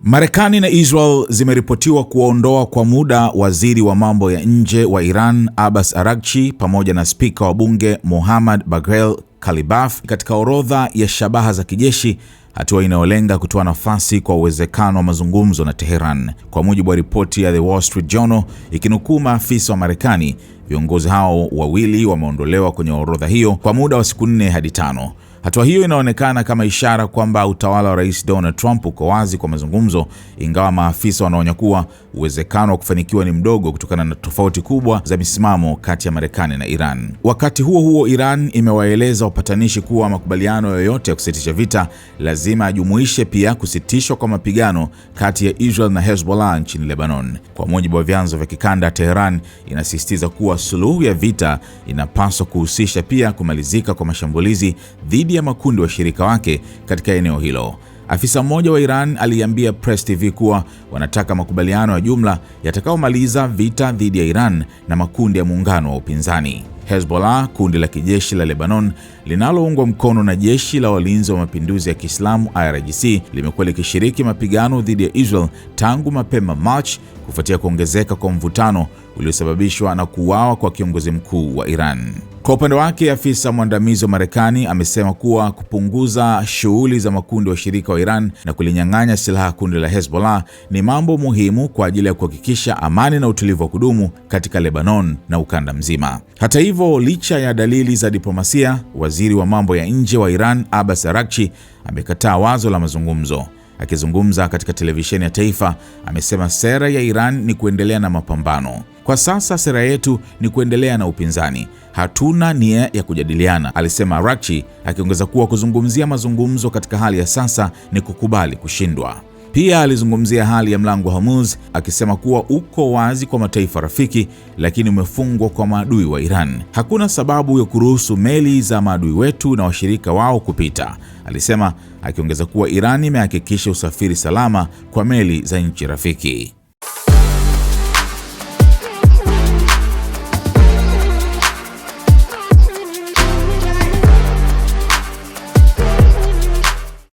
Marekani na Israel zimeripotiwa kuwaondoa kwa muda waziri wa mambo ya nje wa Iran Abbas Araghchi pamoja na spika wa bunge Mohammad Bagher Ghalibaf katika orodha ya shabaha za kijeshi, hatua inayolenga kutoa nafasi kwa uwezekano wa mazungumzo na Tehran. Kwa mujibu wa ripoti ya The Wall Street Journal ikinukuu maafisa wa Marekani, viongozi hao wawili wameondolewa kwenye orodha hiyo kwa muda wa siku 4 hadi 5. Hatua hiyo inaonekana kama ishara kwamba utawala wa Rais Donald Trump uko wazi kwa mazungumzo, ingawa maafisa wanaonya kuwa uwezekano wa kufanikiwa ni mdogo kutokana na tofauti kubwa za misimamo kati ya Marekani na Iran. Wakati huo huo, Iran imewaeleza wapatanishi kuwa makubaliano yoyote ya kusitisha vita lazima yajumuishe pia kusitishwa kwa mapigano kati ya Israel na Hezbollah nchini Lebanon. Kwa mujibu wa vyanzo vya kikanda, Tehran inasisitiza kuwa suluhu ya vita inapaswa kuhusisha pia kumalizika kwa mashambulizi dhidi ya makundi washirika wake katika eneo hilo. Afisa mmoja wa Iran aliambia Press TV kuwa wanataka makubaliano ya jumla yatakayomaliza vita dhidi ya Iran na makundi ya muungano wa upinzani. Hezbollah, kundi la kijeshi la Lebanon linaloungwa mkono na jeshi la walinzi wa mapinduzi ya Kiislamu IRGC, limekuwa likishiriki mapigano dhidi ya Israel tangu mapema March kufuatia kuongezeka kwa mvutano uliosababishwa na kuuawa kwa kiongozi mkuu wa Iran. Kwa upande wake, afisa mwandamizi wa Marekani amesema kuwa kupunguza shughuli za makundi washirika wa Iran na kulinyang'anya silaha kundi la Hezbollah ni mambo muhimu kwa ajili ya kuhakikisha amani na utulivu wa kudumu katika Lebanon na ukanda mzima. Hata hivyo, licha ya dalili za diplomasia, waziri wa mambo ya nje wa Iran Abbas Araghchi amekataa wazo la mazungumzo. Akizungumza katika televisheni ya taifa, amesema sera ya Iran ni kuendelea na mapambano. Kwa sasa sera yetu ni kuendelea na upinzani, hatuna nia ya kujadiliana, alisema Araghchi, akiongeza kuwa kuzungumzia mazungumzo katika hali ya sasa ni kukubali kushindwa. Pia alizungumzia hali ya mlango wa Hormuz, akisema kuwa uko wazi kwa mataifa rafiki lakini umefungwa kwa maadui wa Iran. Hakuna sababu ya kuruhusu meli za maadui wetu na washirika wao kupita, alisema, akiongeza kuwa Iran imehakikisha usafiri salama kwa meli za nchi rafiki.